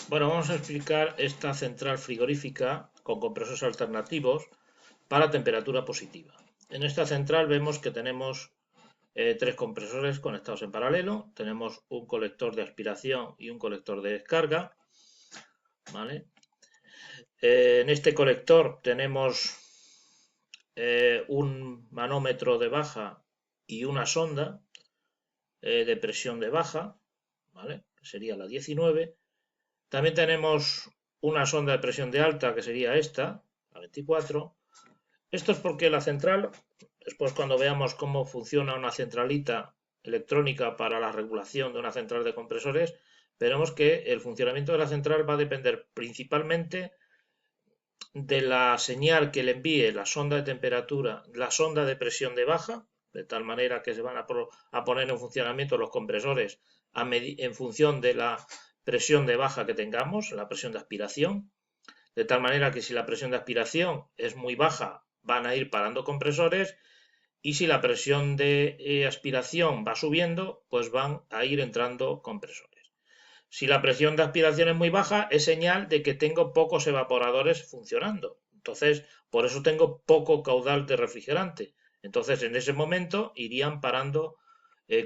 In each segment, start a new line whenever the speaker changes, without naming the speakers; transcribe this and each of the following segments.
Bueno, vamos a explicar esta central frigorífica con compresores alternativos para temperatura positiva. En esta central vemos que tenemos tres compresores conectados en paralelo. Tenemos un colector de aspiración y un colector de descarga. ¿Vale? En este colector tenemos un manómetro de baja y una sonda de presión de baja, ¿vale? Sería la 19. También tenemos una sonda de presión de alta, que sería esta, la 24. Esto es porque la central, después cuando veamos cómo funciona una centralita electrónica para la regulación de una central de compresores, veremos que el funcionamiento de la central va a depender principalmente de la señal que le envíe la sonda de temperatura, la sonda de presión de baja, de tal manera que se van a poner en funcionamiento los compresores en función de la presión de baja que tengamos, la presión de aspiración, de tal manera que si la presión de aspiración es muy baja, van a ir parando compresores, y si la presión de aspiración va subiendo, pues van a ir entrando compresores. Si la presión de aspiración es muy baja, es señal de que tengo pocos evaporadores funcionando. Entonces, por eso tengo poco caudal de refrigerante. Entonces, en ese momento irían parando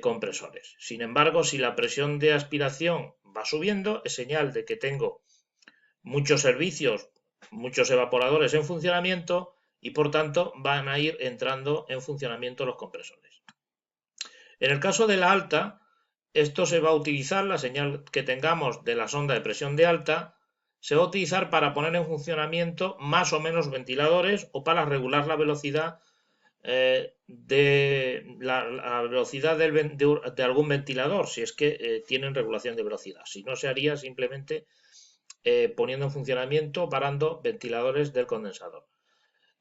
compresores. Sin embargo, si la presión de aspiración va subiendo, es señal de que tengo muchos servicios, muchos evaporadores en funcionamiento y por tanto van a ir entrando en funcionamiento los compresores. En el caso de la alta, esto se va a utilizar, la señal que tengamos de la sonda de presión de alta, se va a utilizar para poner en funcionamiento más o menos ventiladores o para regular la velocidad la velocidad de algún ventilador, si es que tienen regulación de velocidad. Si no, se haría simplemente poniendo en funcionamiento, parando ventiladores del condensador.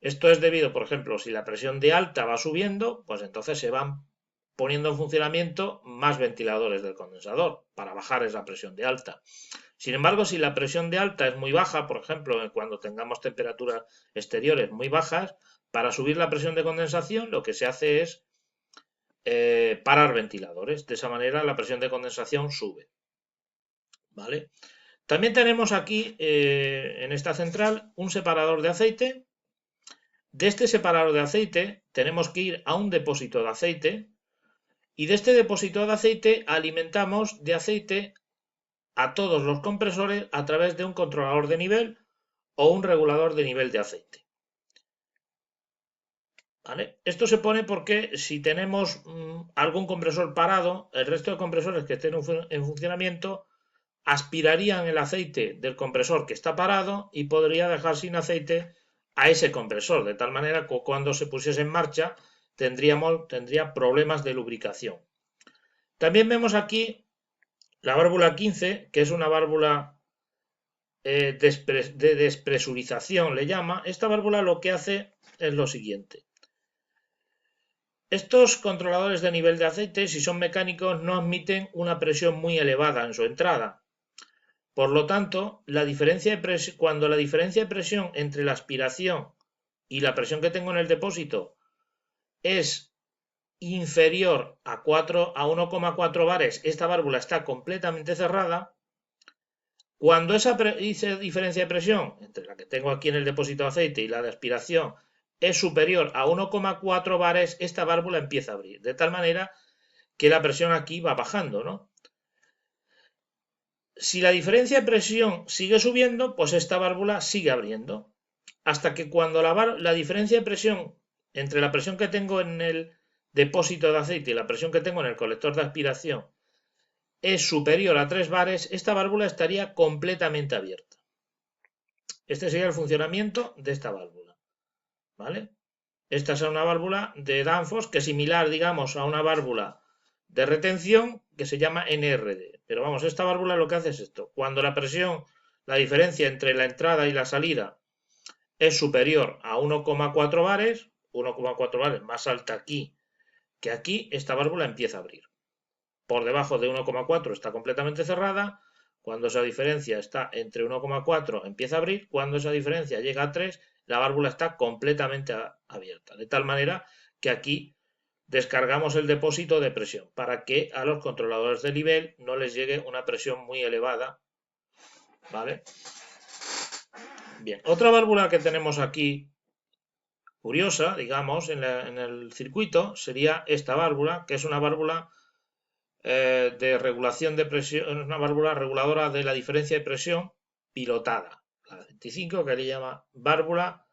Esto es debido, por ejemplo, si la presión de alta va subiendo, pues entonces se van poniendo en funcionamiento más ventiladores del condensador para bajar esa presión de alta. Sin embargo, si la presión de alta es muy baja, por ejemplo, cuando tengamos temperaturas exteriores muy bajas, para subir la presión de condensación lo que se hace es parar ventiladores. De esa manera la presión de condensación sube. ¿Vale? También tenemos aquí en esta central un separador de aceite. De este separador de aceite tenemos que ir a un depósito de aceite y de este depósito de aceite alimentamos de aceite a todos los compresores a través de un controlador de nivel o un regulador de nivel de aceite. ¿Vale? Esto se pone porque si tenemos algún compresor parado, el resto de compresores que estén en funcionamiento aspirarían el aceite del compresor que está parado y podría dejar sin aceite a ese compresor, de tal manera que cuando se pusiese en marcha tendría problemas de lubricación. También vemos aquí la válvula 15, que es una válvula de despresurización, le llama. Esta válvula lo que hace es lo siguiente. Estos controladores de nivel de aceite, si son mecánicos, no admiten una presión muy elevada en su entrada. Por lo tanto, cuando la diferencia de presión entre la aspiración y la presión que tengo en el depósito es inferior a 1,4 bares, esta válvula está completamente cerrada. Cuando esa diferencia de presión entre la que tengo aquí en el depósito de aceite y la de aspiración es superior a 1,4 bares, esta válvula empieza a abrir, de tal manera que la presión aquí va bajando, ¿no? Si la diferencia de presión sigue subiendo, pues esta válvula sigue abriendo, hasta que cuando la diferencia de presión entre la presión que tengo en el depósito de aceite y la presión que tengo en el colector de aspiración es superior a 3 bares, esta válvula estaría completamente abierta. Este sería el funcionamiento de esta válvula, ¿vale? Esta es una válvula de Danfoss que es similar, digamos, a una válvula de retención que se llama NRD. Pero vamos, esta válvula lo que hace es esto. Cuando la presión, la diferencia entre la entrada y la salida es superior a 1,4 bares, 1,4 bares más alta aquí que aquí, esta válvula empieza a abrir. Por debajo de 1,4 está completamente cerrada. Cuando esa diferencia está entre 1,4 empieza a abrir. Cuando esa diferencia llega a 3, la válvula está completamente abierta. De tal manera que aquí descargamos el depósito de presión para que a los controladores de nivel no les llegue una presión muy elevada ¿vale? Bien, otra válvula que tenemos aquí, curiosa, digamos, en el circuito, sería esta válvula, que es una válvula de regulación de presión, una válvula reguladora de la diferencia de presión pilotada, la 25, que le llama válvula,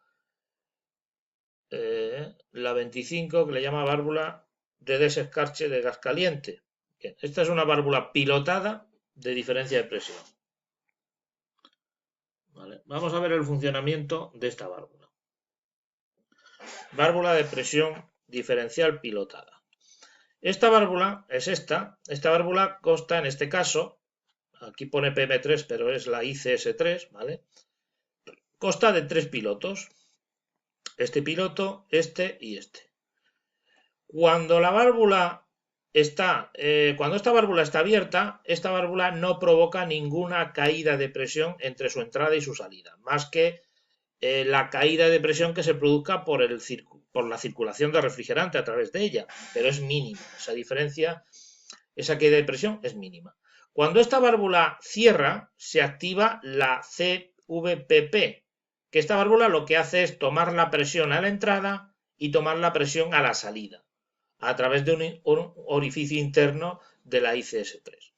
la 25, que le llama válvula de desescarche de gas caliente. Bien, esta es una válvula pilotada de diferencia de presión. ¿Vale? Vamos a ver el funcionamiento de esta válvula. Válvula de presión diferencial pilotada. Esta válvula es esta. Esta válvula consta, en este caso, aquí pone PM3, pero es la ICS3, ¿vale? Consta de 3 pilotos. Este piloto, este y este. Cuando la válvula cuando esta válvula está abierta, esta válvula no provoca ninguna caída de presión entre su entrada y su salida, más que la caída de presión que se produzca por la circulación de refrigerante a través de ella, pero es mínima. Esa diferencia, esa caída de presión es mínima. Cuando esta válvula cierra, se activa la CVPP, que esta válvula lo que hace es tomar la presión a la entrada y tomar la presión a la salida, a través de un orificio interno de la ICS3.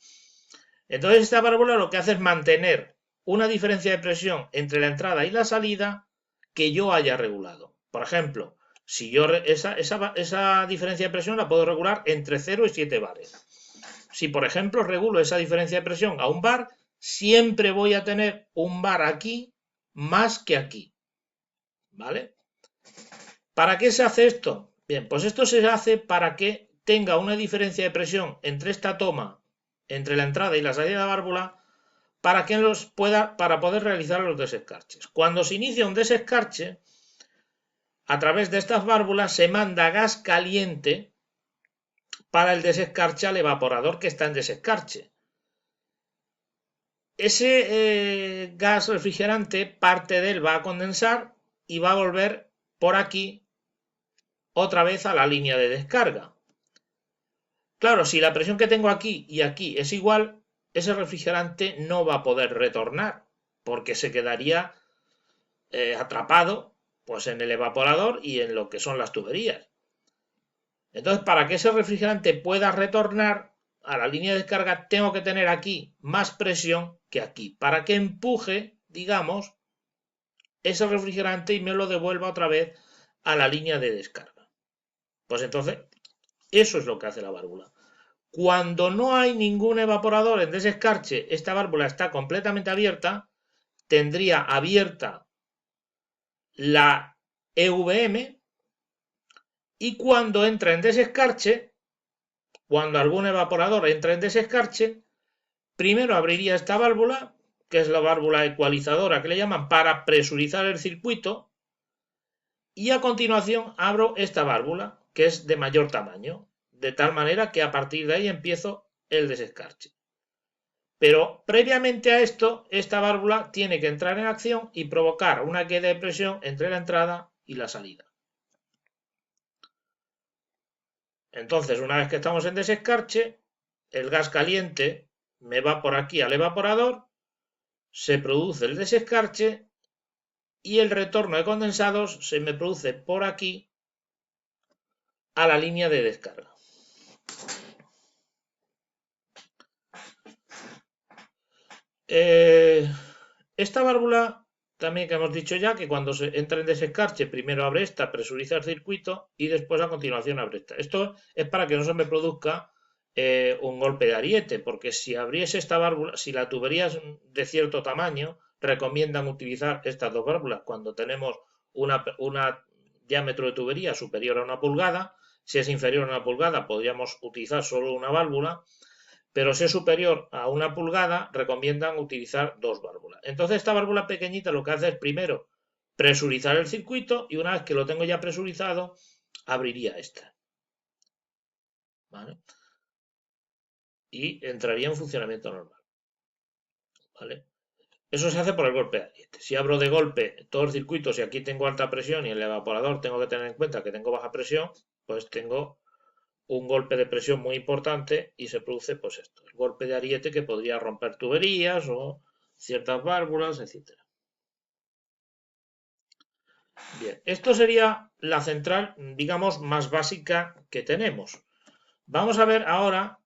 Entonces esta válvula lo que hace es mantener una diferencia de presión entre la entrada y la salida que yo haya regulado. Por ejemplo, si yo esa diferencia de presión la puedo regular entre 0 y 7 bares. Si, por ejemplo, regulo esa diferencia de presión a un bar, siempre voy a tener un bar aquí más que aquí. ¿Vale? ¿Para qué se hace esto? Bien, pues esto se hace para que tenga una diferencia de presión entre esta toma, entre la entrada y la salida de la válvula, para poder realizar los desescarches. Cuando se inicia un desescarche, a través de estas válvulas se manda gas caliente para el desescarche al evaporador que está en desescarche. Ese gas refrigerante, parte de él va a condensar y va a volver por aquí otra vez a la línea de descarga. Claro, si la presión que tengo aquí y aquí es igual, ese refrigerante no va a poder retornar porque se quedaría atrapado pues en el evaporador y en lo que son las tuberías. Entonces, para que ese refrigerante pueda retornar a la línea de descarga, tengo que tener aquí más presión que aquí, para que empuje, digamos, ese refrigerante y me lo devuelva otra vez a la línea de descarga. Pues entonces, eso es lo que hace la válvula. Cuando no hay ningún evaporador en desescarche, esta válvula está completamente abierta, tendría abierta la EVM y cuando entra en desescarche, cuando algún evaporador entra en desescarche, primero abriría esta válvula, que es la válvula ecualizadora que le llaman, para presurizar el circuito, y a continuación abro esta válvula, que es de mayor tamaño, de tal manera que a partir de ahí empiezo el desescarche. Pero previamente a esto, esta válvula tiene que entrar en acción y provocar una caída de presión entre la entrada y la salida. Entonces, una vez que estamos en desescarche, el gas caliente me va por aquí al evaporador, se produce el desescarche y el retorno de condensados se me produce por aquí a la línea de descarga. Esta válvula, también que hemos dicho ya, que cuando se entra en desescarche, primero abre esta, presuriza el circuito y después a continuación abre esta. Esto es para que no se me produzca un golpe de ariete, porque si abriese esta válvula, si la tubería es de cierto tamaño, recomiendan utilizar estas dos válvulas cuando tenemos una diámetro de tubería superior a 1 pulgada. Si es inferior a 1 pulgada, podríamos utilizar solo una válvula, pero si es superior a 1 pulgada, recomiendan utilizar dos válvulas. Entonces esta válvula pequeñita lo que hace es primero presurizar el circuito y una vez que lo tengo ya presurizado, abriría esta. ¿Vale? Y entraría en funcionamiento normal. ¿Vale? Eso se hace por el golpe de ariete. Si abro de golpe todo el circuito, si aquí tengo alta presión y el evaporador tengo que tener en cuenta que tengo baja presión, pues tengo un golpe de presión muy importante y se produce pues esto, el golpe de ariete que podría romper tuberías o ciertas válvulas, etc. Bien, esto sería la central, digamos, más básica que tenemos. Vamos a ver ahora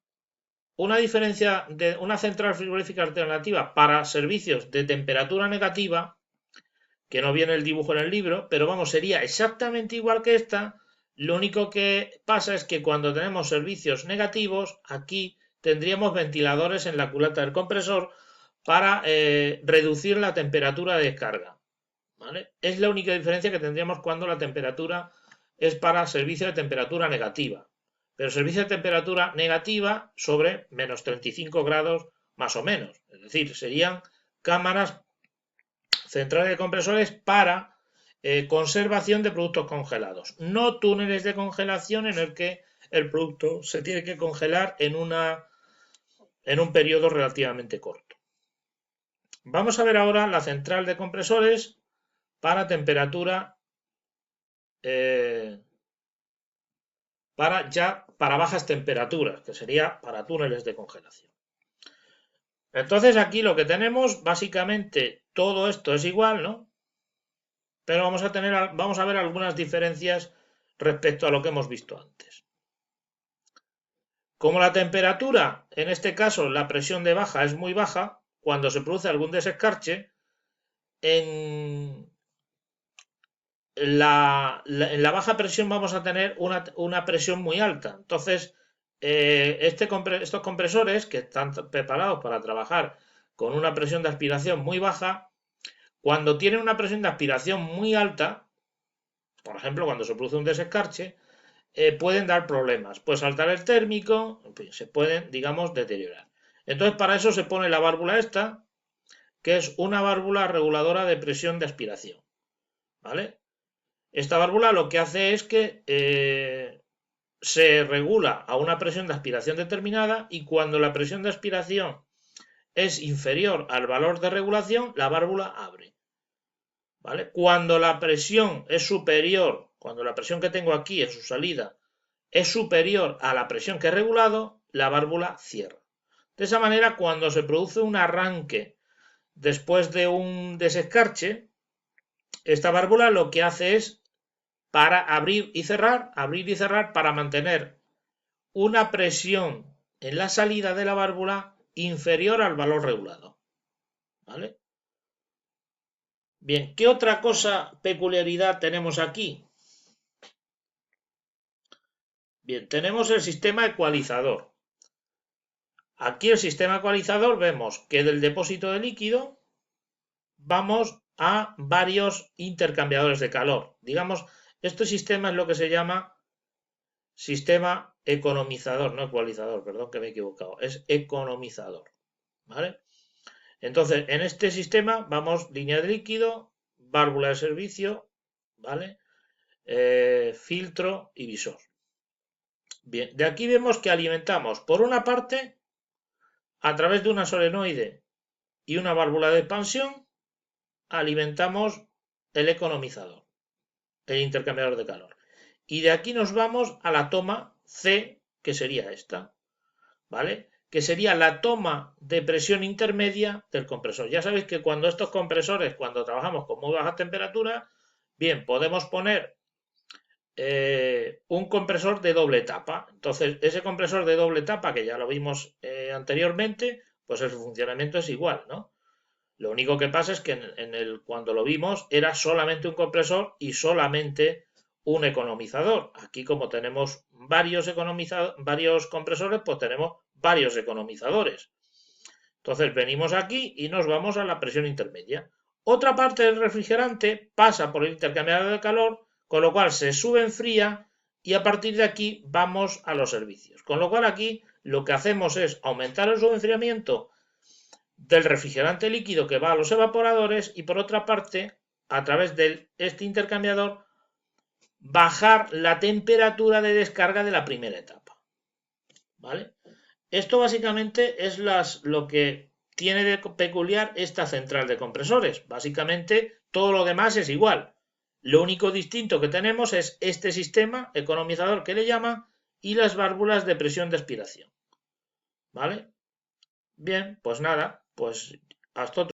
una diferencia de una central frigorífica alternativa para servicios de temperatura negativa, que no viene el dibujo en el libro, pero vamos, sería exactamente igual que esta. Lo único que pasa es que cuando tenemos servicios negativos, aquí tendríamos ventiladores en la culata del compresor para reducir la temperatura de descarga. ¿Vale? Es la única diferencia que tendríamos cuando la temperatura es para servicio de temperatura negativa. Pero servicio de temperatura negativa sobre menos 35 grados más o menos. Es decir, serían cámaras centrales de compresores para conservación de productos congelados. No túneles de congelación en el que el producto se tiene que congelar en un periodo relativamente corto. Vamos a ver ahora la central de compresores para temperatura para bajas temperaturas, que sería para túneles de congelación. Entonces aquí lo que tenemos, básicamente todo esto es igual, ¿no? Pero vamos a ver algunas diferencias respecto a lo que hemos visto antes. Como la temperatura, en este caso la presión de baja es muy baja, cuando se produce algún desescarche, en la baja presión vamos a tener una presión muy alta. Entonces, estos compresores que están preparados para trabajar con una presión de aspiración muy baja, cuando tienen una presión de aspiración muy alta, por ejemplo, cuando se produce un desescarche, pueden dar problemas. Puede saltar el térmico, en fin, se pueden, digamos, deteriorar. Entonces, para eso se pone la válvula esta, que es una válvula reguladora de presión de aspiración. ¿Vale? Esta válvula lo que hace es que se regula a una presión de aspiración determinada y cuando la presión de aspiración es inferior al valor de regulación, la válvula abre. ¿Vale? Cuando la presión es superior, cuando la presión que tengo aquí en su salida es superior a la presión que he regulado, la válvula cierra. De esa manera, cuando se produce un arranque después de un desescarche, esta válvula lo que hace es para abrir y cerrar para mantener una presión en la salida de la válvula inferior al valor regulado. ¿Vale? Bien, ¿qué otra peculiaridad tenemos aquí? Bien, tenemos el sistema ecualizador. Aquí el sistema ecualizador vemos que del depósito de líquido vamos a varios intercambiadores de calor. Digamos, este sistema es lo que se llama sistema economizador, no ecualizador, perdón que me he equivocado, es economizador. ¿Vale? Entonces, en este sistema vamos línea de líquido, válvula de servicio, ¿vale? Filtro y visor. Bien, de aquí vemos que alimentamos, por una parte, a través de una solenoide y una válvula de expansión, alimentamos el economizador, el intercambiador de calor. Y de aquí nos vamos a la toma C, que sería esta, ¿vale? Que sería la toma de presión intermedia del compresor. Ya sabéis que cuando estos compresores, cuando trabajamos con muy baja temperatura, bien, podemos poner un compresor de doble etapa. Entonces, ese compresor de doble etapa, que ya lo vimos anteriormente, pues el funcionamiento es igual, ¿no? Lo único que pasa es que cuando lo vimos era solamente un compresor y solamente un economizador. Aquí, como tenemos varios compresores, pues tenemos varios economizadores. Entonces venimos aquí y nos vamos a la presión intermedia. Otra parte del refrigerante pasa por el intercambiador de calor, con lo cual se enfría y a partir de aquí vamos a los servicios. Con lo cual aquí lo que hacemos es aumentar el subenfriamiento del refrigerante líquido que va a los evaporadores y por otra parte, a través de este intercambiador, bajar la temperatura de descarga de la primera etapa. ¿Vale? Esto básicamente es lo que tiene de peculiar esta central de compresores. Básicamente todo lo demás es igual. Lo único distinto que tenemos es este sistema economizador que le llaman y las válvulas de presión de aspiración. ¿Vale? Bien, pues nada, pues hasta otro.